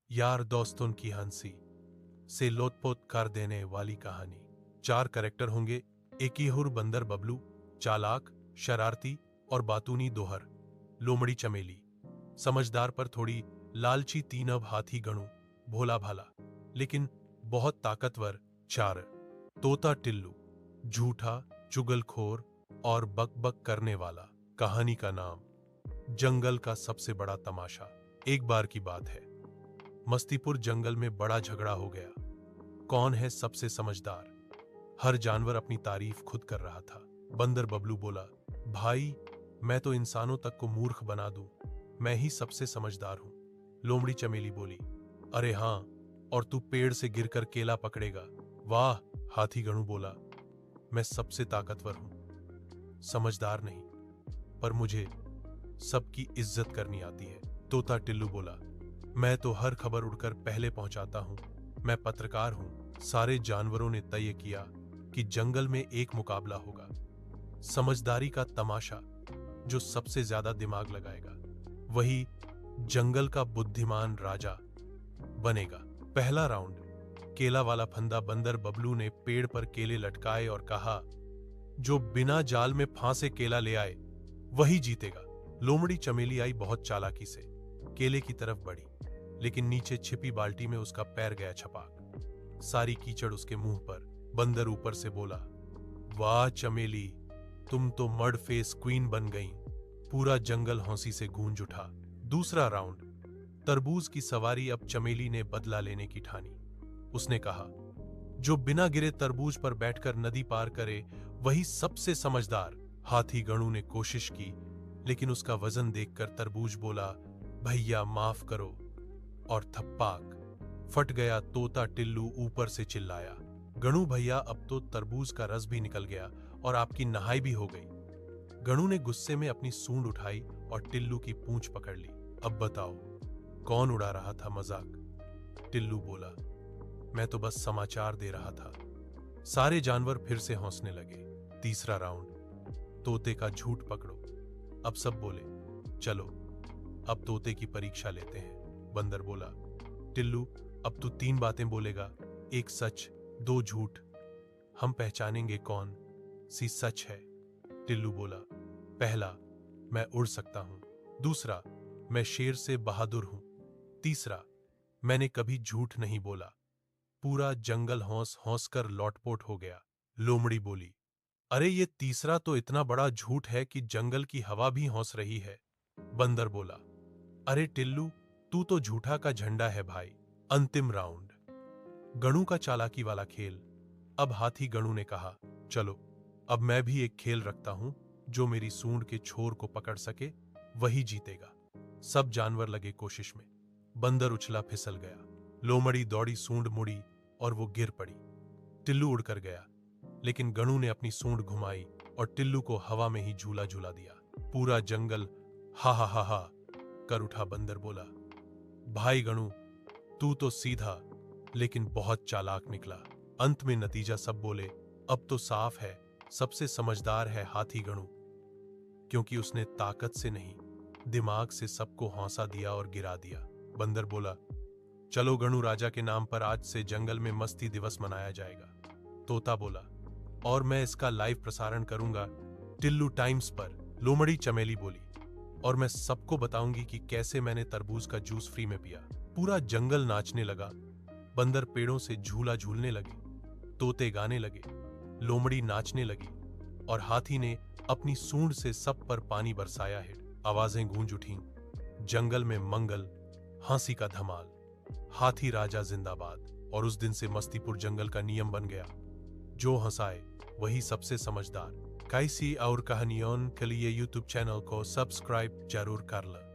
यार दोस्तों की हंसी से लोटपोट कर देने वाली कहानी। 4 कैरेक्टर होंगे, एक ही हुर बंदर बबलू, चालाक, शरारती और बातूनी दोहर, लोमड़ी चमेली, समझदार पर थोड़ी लालची तीनब हाथी गणु, भोला भाला लेकिन बहुत ताकतवर 4, तोता टिल्लू, झूठा, चुगलखोर और बकबक करने वाला। कहानी का नाम जंगल का सबसे बड़ा तमाशा। एक बार की बात है, मस्तीपुर जंगल में बड़ा झगड़ा हो गया। कौन है सबसे समझदार? हर जानवर अपनी तारीफ खुद कर रहा था। बंदर बबलू बोला, भाई मैं तो इंसानों तक को मूर्ख बना दूं, मैं ही सबसे समझदार हूं। लोमड़ी चमेली बोली, अरे हां, और तू पेड़ से गिरकर केला पकड़ेगा। वाह, हाथी गणु बोला, मैं सबसे ताकतवर हूं, समझदार नहीं, पर मुझे सबकी इज्जत करनी आती है। तोता टिल्लू बोला, मैं तो हर खबर उड़कर पहले पहुंचाता हूं, मैं पत्रकार हूं। सारे जानवरों ने तय किया कि जंगल में एक मुकाबला होगा, समझदारी का तमाशा। जो सबसे ज्यादा दिमाग लगाएगा वही जंगल का बुद्धिमान राजा बनेगा। पहला राउंड, केला वाला फंदा। बंदर बबलू ने पेड़ पर केले लटकाए और कहा, जो बिना जाल में फांसे केला ले आए वही जीतेगा। लोमड़ी चमेली आई बहुत चालाकी से, केले की तरफ बढ़ी, लेकिन नीचे छिपी बाल्टी में उसका पैर गया छपाक। सारी कीचड़ उसके मुंह पर। बंदर ऊपर से बोला, वाह चमेली, तुम तो मड फेस क्वीन बन गई। पूरा जंगल हंसी से गूंज उठा। दूसरा राउंड, तरबूज की सवारी। अब चमेली ने बदला लेने की ठानी। उसने कहा, जो बिना गिरे तरबूज पर बैठकर नदी पार करे वही सबसे समझदार। हाथी गणु ने कोशिश की, लेकिन उसका वजन देखकर तरबूज बोला, भैया माफ करो, और थप्पाक फट गया। तोता टिल्लू ऊपर से चिल्लाया, गणु भैया, अब तो तरबूज का रस भी निकल गया और आपकी नहाई भी हो गई। गणु ने गुस्से में अपनी सूंड उठाई और टिल्लू की पूंछ पकड़ ली। अब बताओ कौन उड़ा रहा था मजाक? टिल्लू बोला, मैं तो बस समाचार दे रहा था। सारे जानवर फिर से हंसने लगे। तीसरा राउंड, तोते का झूठ पकड़ो। अब सब बोले, चलो अब तोते की परीक्षा लेते हैं। बंदर बोला, टिल्लू अब तू 3 बातें बोलेगा, एक सच 2 झूठ, हम पहचानेंगे कौन सी सच है। टिल्लू बोला, पहला, मैं उड़ सकता हूं। दूसरा, मैं शेर से बहादुर हूं। तीसरा, मैंने कभी झूठ नहीं बोला। पूरा जंगल हौस हौस कर लौटपोट हो गया। लोमड़ी बोली, अरे ये तीसरा तो इतना बड़ा झूठ है कि जंगल की हवा भी हौस रही है। बंदर बोला, अरे टिल्लू, तू तो झूठा का झंडा है भाई। अंतिम राउंड, गणु का चालाकी वाला खेल। अब हाथी गणु ने कहा, चलो अब मैं भी एक खेल रखता हूं, जो मेरी सूंड के छोर को पकड़ सके वही जीतेगा। सब जानवर लगे कोशिश में। बंदर उछला फिसल गया, लोमड़ी दौड़ी, सूंड मुड़ी और वो गिर पड़ी। टिल्लू उड़कर गया, लेकिन गणु ने अपनी सूंड घुमाई और टिल्लू को हवा में ही झूला झूला दिया। पूरा जंगल हा हा हा हा कर उठा। बंदर बोला, भाई गणु, तू तो सीधा लेकिन बहुत चालाक निकला। अंत में नतीजा सब बोले, अब तो साफ है, सबसे समझदार है हाथी गणु, क्योंकि उसने ताकत से नहीं, दिमाग से सबको हौसला दिया और गिरा दिया। बंदर बोला, चलो गणु राजा के नाम पर आज से जंगल में मस्ती दिवस मनाया जाएगा। तोता बोला, और मैं इसका लाइव प्रसारण करूंगा टिल्लू टाइम्स पर। लोमड़ी चमेली बोली, और मैं सबको बताऊंगी कि कैसे मैंने तरबूज का जूस फ्री में पिया। पूरा जंगल नाचने लगा। बंदर पेड़ों से झूला झूलने लगे, तोते गाने लगे, लोमड़ी नाचने लगी और हाथी ने अपनी सूंड से सब पर पानी बरसाया है। आवाजें गूंज उठीं, जंगल में मंगल, हंसी का धमाल, हाथी राजा जिंदाबाद। और उस दिन से मस्तीपुर जंगल का नियम बन गया, जो हंसाए वही सबसे समझदार। कैसी और कहानियों के लिए यूट्यूब चैनल को सब्सक्राइब जरूर कर लें।